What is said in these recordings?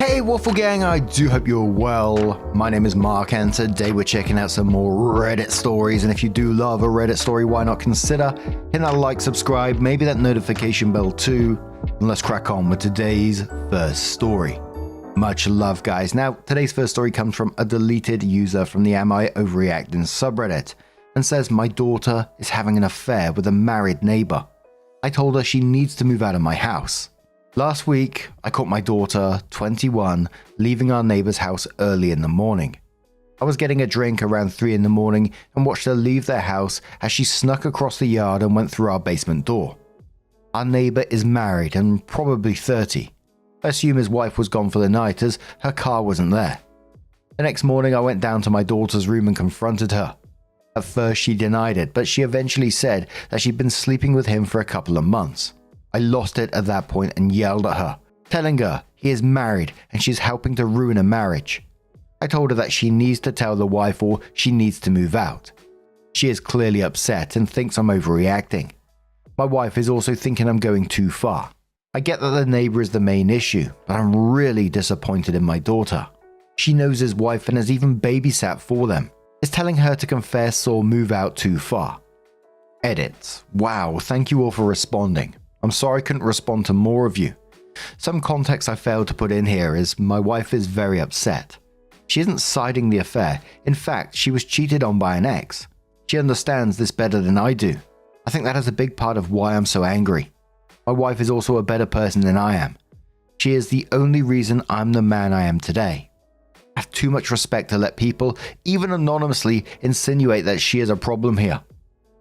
Hey Waffle Gang, I do hope you're well. My name is Mark and today we're checking out some more Reddit stories, and if you do love a Reddit story, why not consider hitting that like, subscribe, maybe that notification bell too, and let's crack on with today's first story. Much love guys. Now today's first story comes from a deleted user from the Am I Overreacting subreddit and says, my daughter is having an affair with a married neighbor. I told her she needs to move out of my house. Last week, I caught my daughter, 21, leaving our neighbor's house early in the morning. I was getting a drink around 3 in the morning and watched her leave their house as she snuck across the yard and went through our basement door. Our neighbor is married and probably 30. I assume his wife was gone for the night as her car wasn't there. The next morning, I went down to my daughter's room and confronted her. At first, she denied it, but she eventually said that she'd been sleeping with him for a couple of months. I lost it at that point and yelled at her, telling her he is married and she's helping to ruin a marriage. I told her that she needs to tell the wife or she needs to move out. She is clearly upset and thinks I'm overreacting. My wife is also thinking I'm going too far. I get that the neighbor is the main issue, but I'm really disappointed in my daughter. She knows his wife and has even babysat for them. Is telling her to confess or move out too far. Edits. Wow, thank you all for responding. I'm sorry I couldn't respond to more of you. Some context I failed to put in here is my wife is very upset. She isn't siding the affair. In fact, she was cheated on by an ex. She understands this better than I do. I think that is a big part of why I'm so angry. My wife is also a better person than I am. She is the only reason I'm the man I am today. I have too much respect to let people, even anonymously, insinuate that she is a problem here.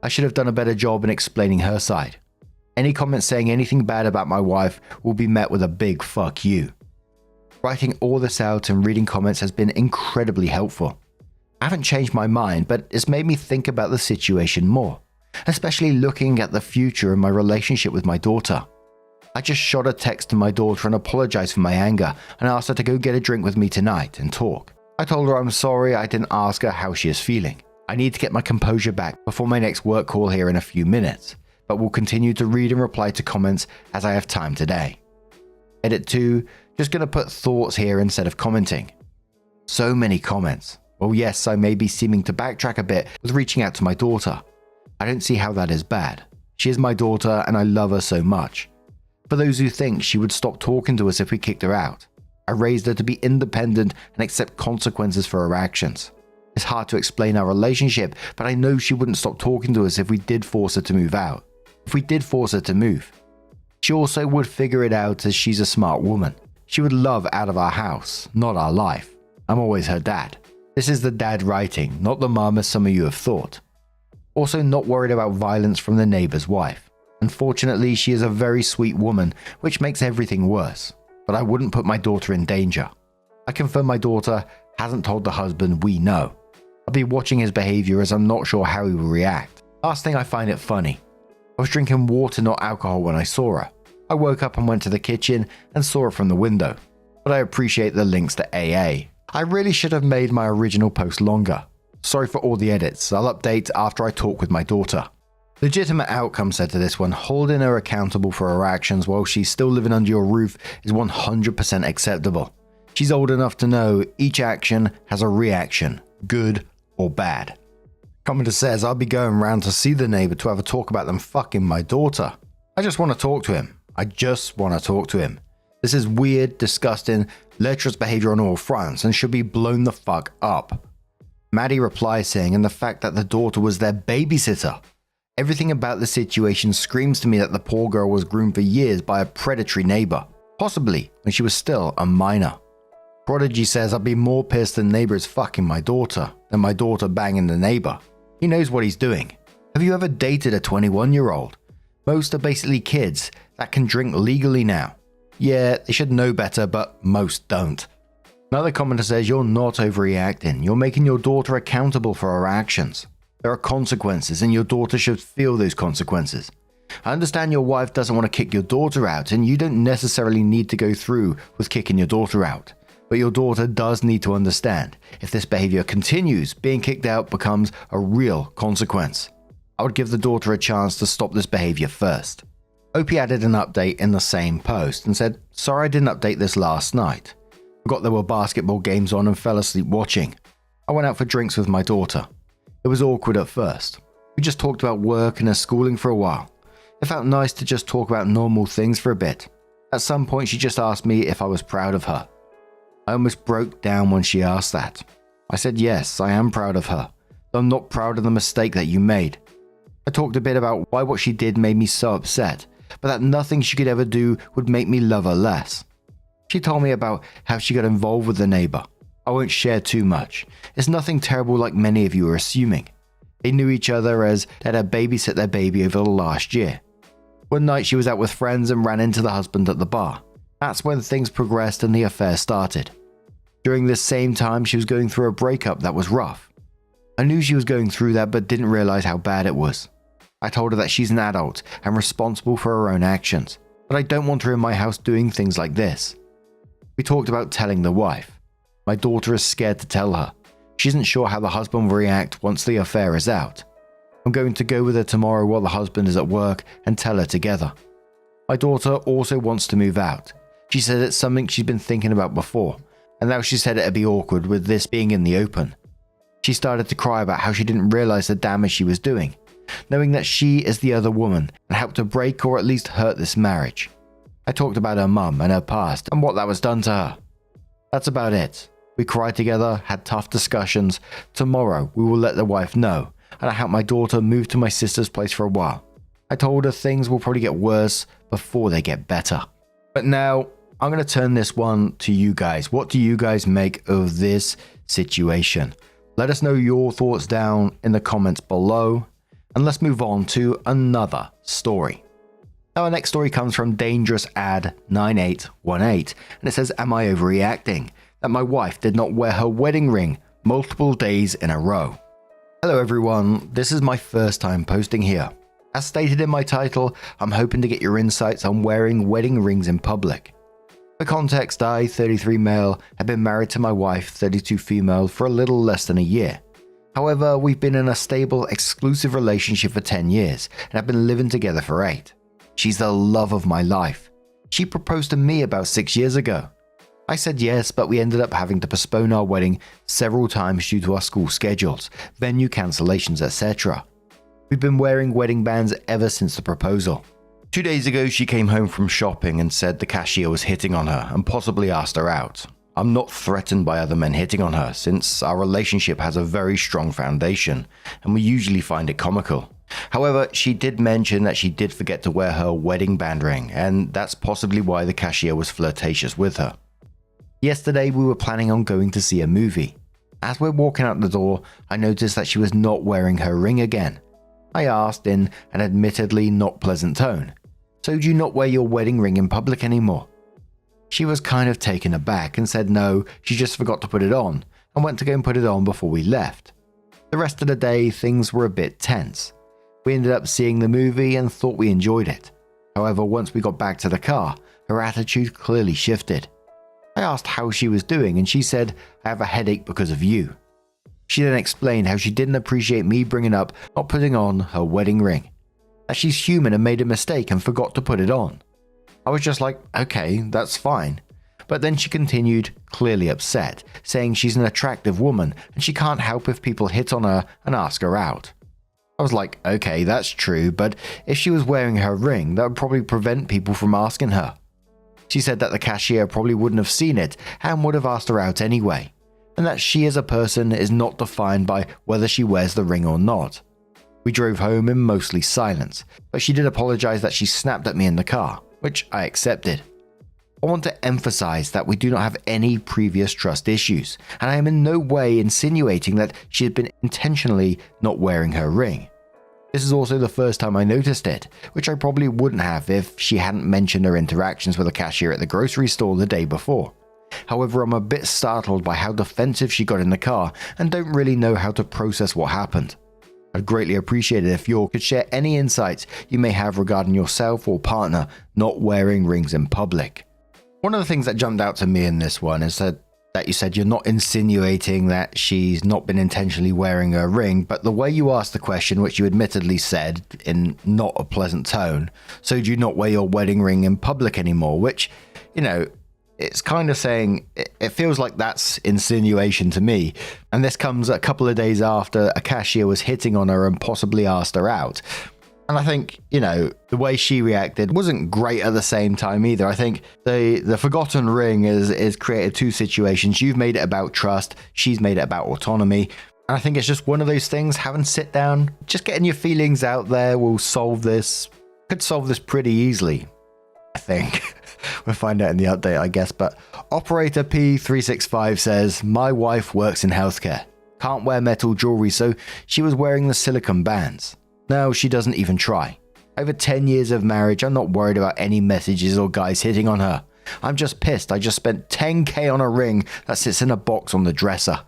I should have done a better job in explaining her side. Any comment saying anything bad about my wife will be met with a big fuck you. Writing all this out and reading comments has been incredibly helpful. I haven't changed my mind, but it's made me think about the situation more, especially looking at the future and my relationship with my daughter. I just shot a text to my daughter and apologized for my anger and asked her to go get a drink with me tonight and talk. I told her I'm sorry I didn't ask her how she is feeling. I need to get my composure back before my next work call here in a few minutes. But will continue to read and reply to comments as I have time today. Edit 2, just going to put thoughts here instead of commenting. So many comments. Well, yes, I may be seeming to backtrack a bit with reaching out to my daughter. I don't see how that is bad. She is my daughter and I love her so much. For those who think she would stop talking to us if we kicked her out, I raised her to be independent and accept consequences for her actions. It's hard to explain our relationship, but I know she wouldn't stop talking to us if we did force her to move out. If we did force her to move. She also would figure it out as she's a smart woman. She would love out of our house, not our life. I'm always her dad. This is the dad writing, not the mum as some of you have thought. Also not worried about violence from the neighbor's wife. Unfortunately, she is a very sweet woman, which makes everything worse. But I wouldn't put my daughter in danger. I confirm my daughter hasn't told the husband we know. I'll be watching his behavior as I'm not sure how he will react. Last thing, I find it funny. I was drinking water, not alcohol, when I saw her. I woke up and went to the kitchen and saw her from the window. But I appreciate the links to AA. I really should have made my original post longer. Sorry for all the edits. I'll update after I talk with my daughter. Legitimate outcome said to this one, holding her accountable for her actions while she's still living under your roof is 100% acceptable. She's old enough to know each action has a reaction, good or bad. Commenter says, I'll be going round to see the neighbor to have a talk about them fucking my daughter. I just want to talk to him. I just want to talk to him. This is weird, disgusting, lecherous behavior on all fronts and should be blown the fuck up. Maddie replies saying, and the fact that the daughter was their babysitter. Everything about the situation screams to me that the poor girl was groomed for years by a predatory neighbor, possibly when she was still a minor. Prodigy says, I'd be more pissed the neighbor is fucking my daughter than my daughter banging the neighbor. He knows what he's doing. Have you ever dated a 21-year-old? Most are basically kids that can drink legally now. Yeah, they should know better, but most don't. Another commenter says, you're not overreacting. You're making your daughter accountable for her actions. There are consequences and your daughter should feel those consequences. I understand your wife doesn't want to kick your daughter out and you don't necessarily need to go through with kicking your daughter out. But your daughter does need to understand, if this behavior continues, being kicked out becomes a real consequence. I would give the daughter a chance to stop this behavior first. Opie added an update in the same post and said, sorry I didn't update this last night. Forgot there were basketball games on and fell asleep watching. I went out for drinks with my daughter. It was awkward at first. We just talked about work and her schooling for a while. It felt nice to just talk about normal things for a bit. At some point she just asked me if I was proud of her. I almost broke down when she asked that. I said yes, I am proud of her, though I'm not proud of the mistake that you made. I talked a bit about why what she did made me so upset, but that nothing she could ever do would make me love her less. She told me about how she got involved with the neighbor. I won't share too much. It's nothing terrible like many of you are assuming. They knew each other as they had babysit their baby over the last year. One night she was out with friends and ran into the husband at the bar. That's when things progressed and the affair started. During this same time she was going through a breakup that was rough. I knew she was going through that but didn't realize how bad it was. I told her that she's an adult and responsible for her own actions, but I don't want her in my house doing things like this. We talked about telling the wife. My daughter is scared to tell her. She isn't sure how the husband will react once the affair is out. I'm going to go with her tomorrow while the husband is at work and tell her together. My daughter also wants to move out. She said it's something she's been thinking about before, and now she said it'd be awkward with this being in the open. She started to cry about how she didn't realize the damage she was doing, knowing that she is the other woman and helped to break or at least hurt this marriage. I talked about her mum and her past and what that was done to her. That's about it. We cried together, had tough discussions. Tomorrow we will let the wife know, and I helped my daughter move to my sister's place for a while. I told her things will probably get worse before they get better. But now I'm going to turn this one to you guys. What do you guys make of this situation? Let us know your thoughts down in the comments below. And let's move on to another story. Now our next story comes from Dangerous Ad 9818, and it says, am I overreacting? That my wife did not wear her wedding ring multiple days in a row. Hello everyone, this is my first time posting here. As stated in my title, I'm hoping to get your insights on wearing wedding rings in public. For context, I, 33 male, have been married to my wife, 32 female, for a little less than a year. However, we've been in a stable, exclusive relationship for 10 years and have been living together for 8. She's the love of my life. She proposed to me about 6 years ago. I said yes, but we ended up having to postpone our wedding several times due to our school schedules, venue cancellations, etc. We've been wearing wedding bands ever since the proposal. 2 days ago, she came home from shopping and said the cashier was hitting on her and possibly asked her out. I'm not threatened by other men hitting on her since our relationship has a very strong foundation and we usually find it comical. However, she did mention that she did forget to wear her wedding band ring, and that's possibly why the cashier was flirtatious with her. Yesterday, we were planning on going to see a movie. As we're walking out the door, I noticed that she was not wearing her ring again. I asked in an admittedly not pleasant tone, so do you not wear your wedding ring in public anymore? She was kind of taken aback and said no, she just forgot to put it on and went to go and put it on before we left. The rest of the day, things were a bit tense. We ended up seeing the movie and thought we enjoyed it. However, once we got back to the car, her attitude clearly shifted. I asked how she was doing and she said, I have a headache because of you. She then explained how she didn't appreciate me bringing up not putting on her wedding ring, that she's human and made a mistake and forgot to put it on. I was just like, okay, that's fine. But then she continued, clearly upset, saying she's an attractive woman and she can't help if people hit on her and ask her out. I was like, okay, that's true, but if she was wearing her ring, that would probably prevent people from asking her. She said that the cashier probably wouldn't have seen it and would have asked her out anyway, and that she as a person is not defined by whether she wears the ring or not. We drove home in mostly silence, but she did apologize that she snapped at me in the car, which I accepted. I want to emphasize that we do not have any previous trust issues, and I am in no way insinuating that she had been intentionally not wearing her ring. This is also the first time I noticed it, which I probably wouldn't have if she hadn't mentioned her interactions with the cashier at the grocery store the day before. However, I'm a bit startled by how defensive she got in the car and don't really know how to process what happened. I'd greatly appreciate it if you could share any insights you may have regarding yourself or partner not wearing rings in public. One of the things that jumped out to me in this one is that you said you're not insinuating that she's not been intentionally wearing her ring, but the way you asked the question, which you admittedly said in not a pleasant tone, so do you not wear your wedding ring in public anymore, which, it's kind of saying, it feels like that's insinuation to me. And this comes a couple of days after a cashier was hitting on her and possibly asked her out. And I think, the way she reacted wasn't great at the same time either. I think the forgotten ring is created two situations. You've made it about trust. She's made it about autonomy. And I think it's just one of those things, having to sit down, just getting your feelings out there will solve this. Could solve this pretty easily, I think. We'll find out in the update, I guess. But Operator P365 says, my wife works in healthcare. Can't wear metal jewelry, so she was wearing the silicone bands. No, she doesn't even try. Over 10 years of marriage, I'm not worried about any messages or guys hitting on her. I'm just pissed. I just spent $10K on a ring that sits in a box on the dresser.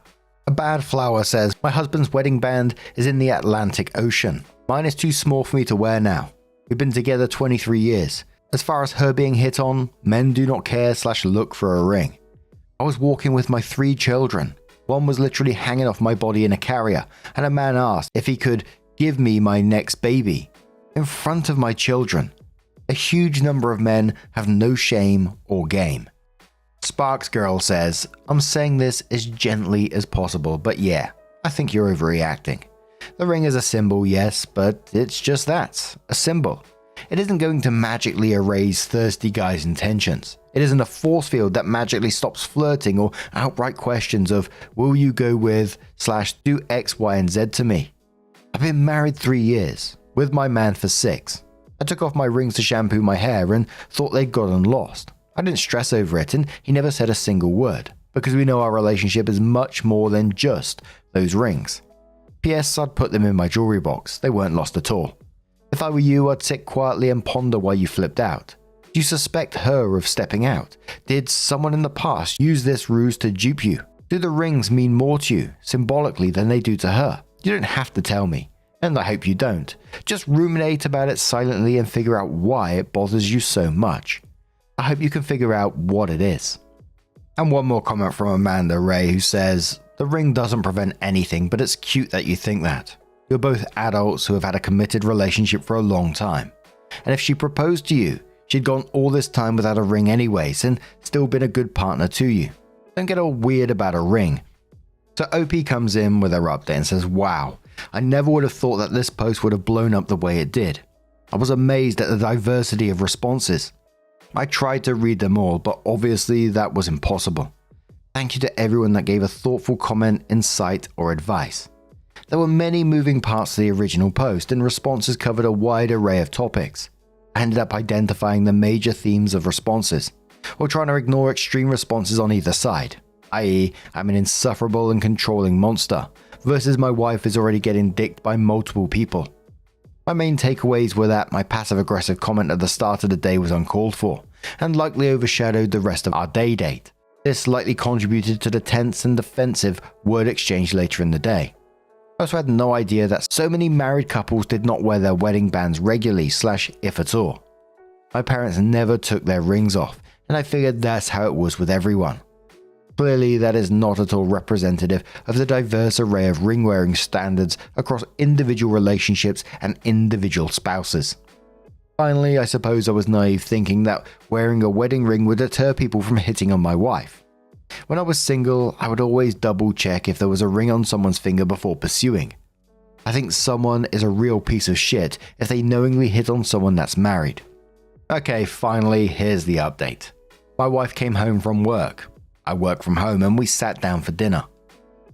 A Bad Flower says, my husband's wedding band is in the Atlantic Ocean. Mine is too small for me to wear now. We've been together 23 years. As far as her being hit on, men do not care/look for a ring. I was walking with my 3 children. One was literally hanging off my body in a carrier, and a man asked if he could give me my next baby in front of my children. A huge number of men have no shame or game. Sparks Girl says, I'm saying this as gently as possible, but yeah, I think you're overreacting. The ring is a symbol, yes, but it's just that, a symbol. It isn't going to magically erase thirsty guys' intentions. It isn't a force field that magically stops flirting or outright questions of, will you go with/do X, Y, and Z to me? I've been married 3 years, with my man for 6. I took off my rings to shampoo my hair and thought they'd gotten lost. I didn't stress over it, and he never said a single word, because we know our relationship is much more than just those rings. P.S. I'd put them in my jewelry box. They weren't lost at all. If I were you, I'd sit quietly and ponder why you flipped out. Do you suspect her of stepping out? Did someone in the past use this ruse to dupe you? Do the rings mean more to you, symbolically, than they do to her? You don't have to tell me, and I hope you don't. Just ruminate about it silently and figure out why it bothers you so much. I hope you can figure out what it is. And one more comment from Amanda Ray, who says, the ring doesn't prevent anything, but it's cute that you think that. You're both adults who have had a committed relationship for a long time. And if she proposed to you, she'd gone all this time without a ring anyways and still been a good partner to you. Don't get all weird about a ring. So OP comes in with her update and says, wow, I never would have thought that this post would have blown up the way it did. I was amazed at the diversity of responses. I tried to read them all, but obviously that was impossible. Thank you to everyone that gave a thoughtful comment, insight, or advice. There were many moving parts to the original post, and responses covered a wide array of topics. I ended up identifying the major themes of responses, or trying to ignore extreme responses on either side, i.e. I'm an insufferable and controlling monster, versus my wife is already getting dicked by multiple people. My main takeaways were that my passive-aggressive comment at the start of the day was uncalled for, and likely overshadowed the rest of our day date. This likely contributed to the tense and defensive word exchange later in the day. I also had no idea that so many married couples did not wear their wedding bands regularly/if at all. My parents never took their rings off, and I figured that's how it was with everyone. Clearly, that is not at all representative of the diverse array of ring-wearing standards across individual relationships and individual spouses. Finally, I suppose I was naive thinking that wearing a wedding ring would deter people from hitting on my wife. When I was single, I would always double check if there was a ring on someone's finger before pursuing. I think someone is a real piece of shit if they knowingly hit on someone that's married. Okay, finally, here's the update. My wife came home from work. I work from home and we sat down for dinner.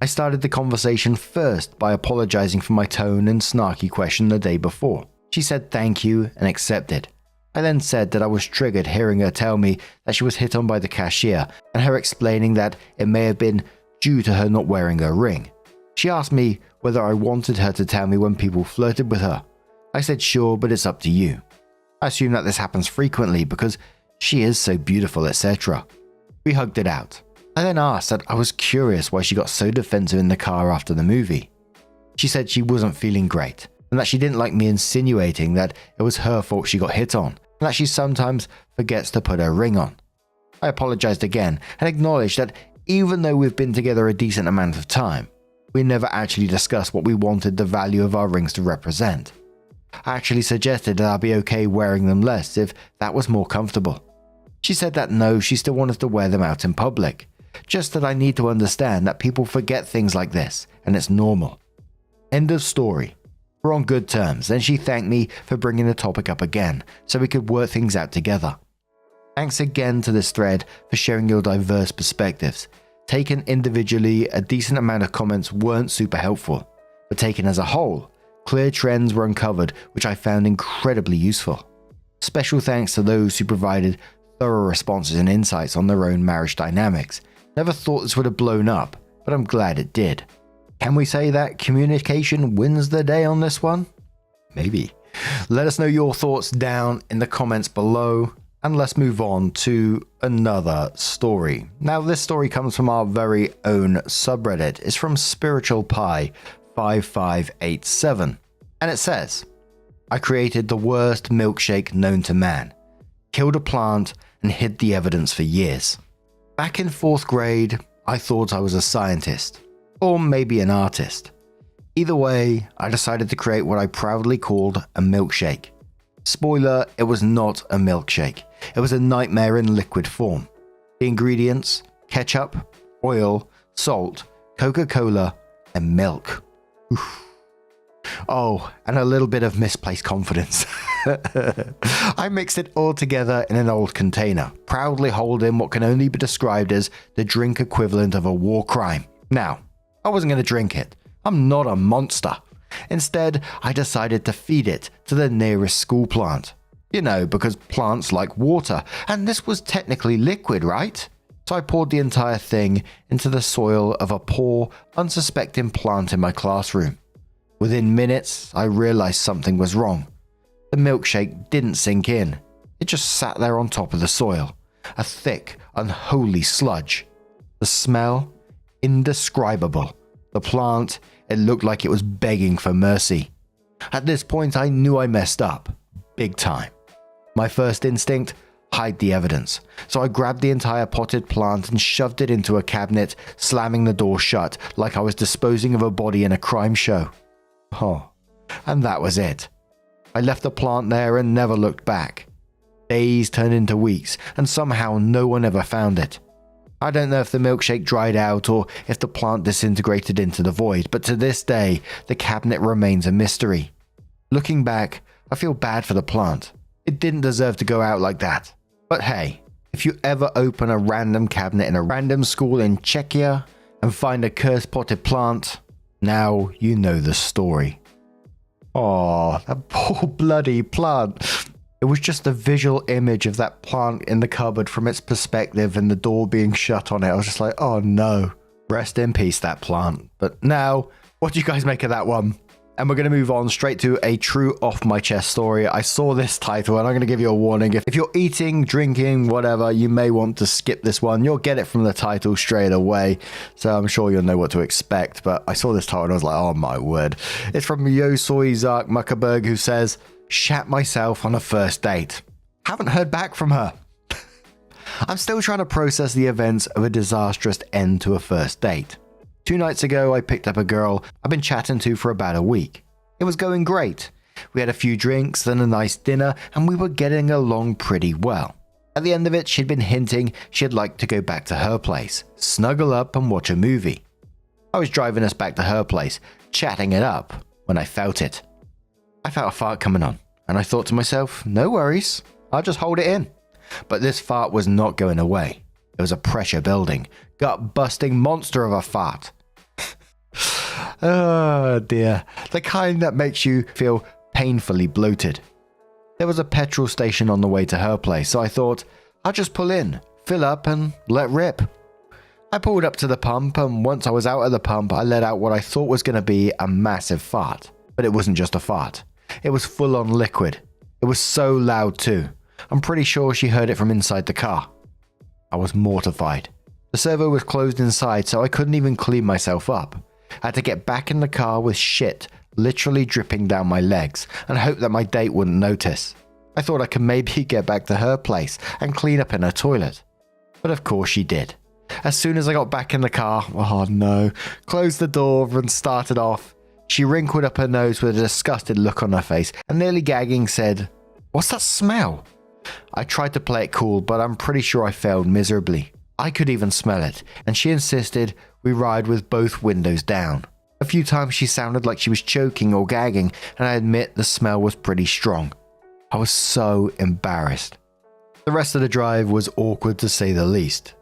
I started the conversation first by apologizing for my tone and snarky question the day before. She said thank you and accepted. I then said that I was triggered hearing her tell me that she was hit on by the cashier and her explaining that it may have been due to her not wearing a ring. She asked me whether I wanted her to tell me when people flirted with her. I said sure, but it's up to you. I assume that this happens frequently because she is so beautiful, etc. We hugged it out. I then asked that I was curious why she got so defensive in the car after the movie. She said she wasn't feeling great and that she didn't like me insinuating that it was her fault she got hit on and that she sometimes forgets to put her ring on. I apologized again and acknowledged that even though we've been together a decent amount of time, we never actually discussed what we wanted the value of our rings to represent. I actually suggested that I'd be okay wearing them less if that was more comfortable. She said that no, she still wanted to wear them out in public. Just that I need to understand that people forget things like this, and it's normal. End of story. We're on good terms, then she thanked me for bringing the topic up again, so we could work things out together. Thanks again to this thread for sharing your diverse perspectives. Taken individually, a decent amount of comments weren't super helpful, but taken as a whole, clear trends were uncovered which I found incredibly useful. Special thanks to those who provided thorough responses and insights on their own marriage dynamics. Never thought this would have blown up, but I'm glad it did. Can we say that communication wins the day on this one? Maybe. Let us know your thoughts down in the comments below, and let's move on to another story. Now this story comes from our very own subreddit. It's from Spiritual Pie 5587, and it says, I created the worst milkshake known to man, killed a plant and hid the evidence for years. Back in 4th grade, I thought I was a scientist, or maybe an artist. Either way, I decided to create what I proudly called a milkshake. Spoiler, it was not a milkshake. It was a nightmare in liquid form. The ingredients: ketchup, oil, salt, Coca-Cola, and milk. Oof. Oh, and a little bit of misplaced confidence. I mixed it all together in an old container, proudly holding what can only be described as the drink equivalent of a war crime. Now, I wasn't going to drink it. I'm not a monster. Instead, I decided to feed it to the nearest school plant. You know, because plants like water, and this was technically liquid, right? So I poured the entire thing into the soil of a poor, unsuspecting plant in my classroom. Within minutes, I realized something was wrong. The milkshake didn't sink in. It just sat there on top of the soil, a thick, unholy sludge. The smell? Indescribable. The plant, it looked like it was begging for mercy. At this point, I knew I messed up. Big time. My first instinct? Hide the evidence. So I grabbed the entire potted plant and shoved it into a cabinet, slamming the door shut like I was disposing of a body in a crime show. Oh, and that was it. I left the plant there and never looked back. Days turned into weeks, and somehow no one ever found it. I don't know if the milkshake dried out or if the plant disintegrated into the void, but to this day, the cabinet remains a mystery. Looking back, I feel bad for the plant. It didn't deserve to go out like that. But hey, if you ever open a random cabinet in a random school in Czechia and find a cursed potted plant, now you know the story. Oh, that poor bloody plant. It was just a visual image of that plant in the cupboard from its perspective and the door being shut on it. I was just like, oh no. Rest in peace, that plant. But now, what do you guys make of that one? And we're going to move on straight to a true off my chest story. I saw this title and I'm going to give you a warning. If you're eating, drinking, whatever, you may want to skip this one. You'll get it from the title straight away. So I'm sure you'll know what to expect. But I saw this title and I was like, oh my word. It's from Yosoi Zark Muckerberg, who says, shat myself on a first date. Haven't heard back from her. I'm still trying to process the events of a disastrous end to a first date. 2 nights ago, I picked up a girl I've been chatting to for about a week. It was going great. We had a few drinks, then a nice dinner, and we were getting along pretty well. At the end of it, she'd been hinting she'd like to go back to her place, snuggle up and watch a movie. I was driving us back to her place, chatting it up, when I felt it. I felt a fart coming on, and I thought to myself, no worries, I'll just hold it in. But this fart was not going away. It was a pressure building, gut-busting monster of a fart. Oh dear, the kind that makes you feel painfully bloated. There was a petrol station on the way to her place, so I thought, I'll just pull in, fill up and let rip. I pulled up to the pump, and once I was out of the pump, I let out what I thought was going to be a massive fart. But it wasn't just a fart. It was full on liquid. It was so loud too. I'm pretty sure she heard it from inside the car. I was mortified. The servo was closed inside, so I couldn't even clean myself up. I had to get back in the car with shit literally dripping down my legs and hope that my date wouldn't notice. I thought I could maybe get back to her place and clean up in her toilet. But of course she did. As soon as I got back in the car, oh no, closed the door and started off, she wrinkled up her nose with a disgusted look on her face and nearly gagging said, "What's that smell?" I tried to play it cool, but I'm pretty sure I failed miserably. I could even smell it, and she insisted we ride with both windows down. A few times she sounded like she was choking or gagging, and I admit the smell was pretty strong. I was so embarrassed. The rest of the drive was awkward to say the least.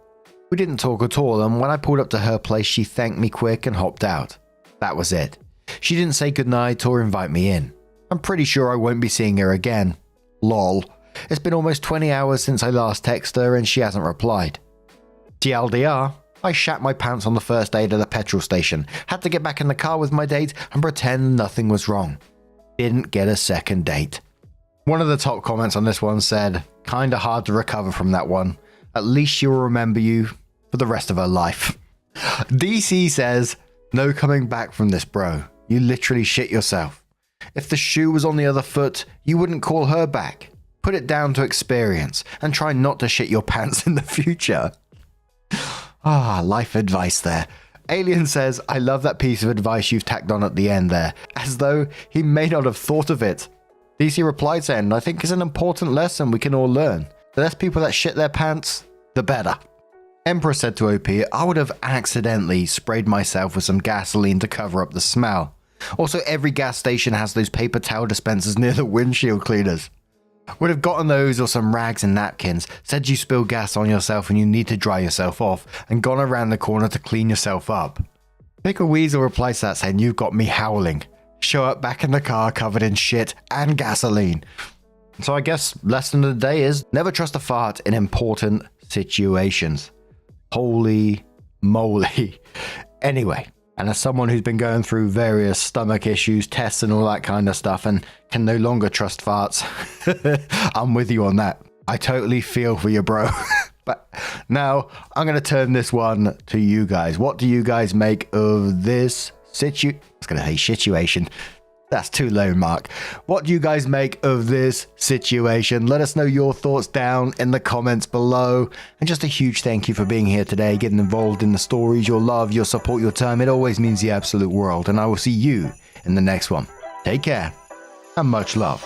We didn't talk at all, and when I pulled up to her place, she thanked me quick and hopped out. That was it. She didn't say goodnight or invite me in. I'm pretty sure I won't be seeing her again. Lol. It's been almost 20 hours since I last texted her and she hasn't replied. TLDR, I shat my pants on the first date at the petrol station, had to get back in the car with my date and pretend nothing was wrong. Didn't get a second date. One of the top comments on this one said, kinda hard to recover from that one. At least she will remember you for the rest of her life. DC says, no coming back from this, bro. You literally shit yourself. If the shoe was on the other foot, you wouldn't call her back. Put it down to experience and try not to shit your pants in the future. Life advice there. Alien says, I love that piece of advice you've tacked on at the end there, as though he may not have thought of it. DC replied saying, I think it's an important lesson we can all learn. The less people that shit their pants, the better. Emperor said to OP, I would have accidentally sprayed myself with some gasoline to cover up the smell. Also, every gas station has those paper towel dispensers near the windshield cleaners. Would have gotten those or some rags and napkins, said you spill gas on yourself and you need to dry yourself off, and gone around the corner to clean yourself up. Pickle Weasel replies to that saying, you've got me howling. Show up back in the car covered in shit and gasoline. So I guess lesson of the day is never trust a fart in important situations. Holy moly. Anyway, and as someone who's been going through various stomach issues, tests and all that kind of stuff and can no longer trust farts, I'm with you on that. I totally feel for you, bro. But now I'm going to turn this one to you guys. What do you guys make of this situation? That's too low, Mark. What do you guys make of this situation? Let us know your thoughts down in the comments below. And just a huge thank you for being here today, getting involved in the stories, your love, your support, your time. It always means the absolute world. And I will see you in the next one. Take care and much love.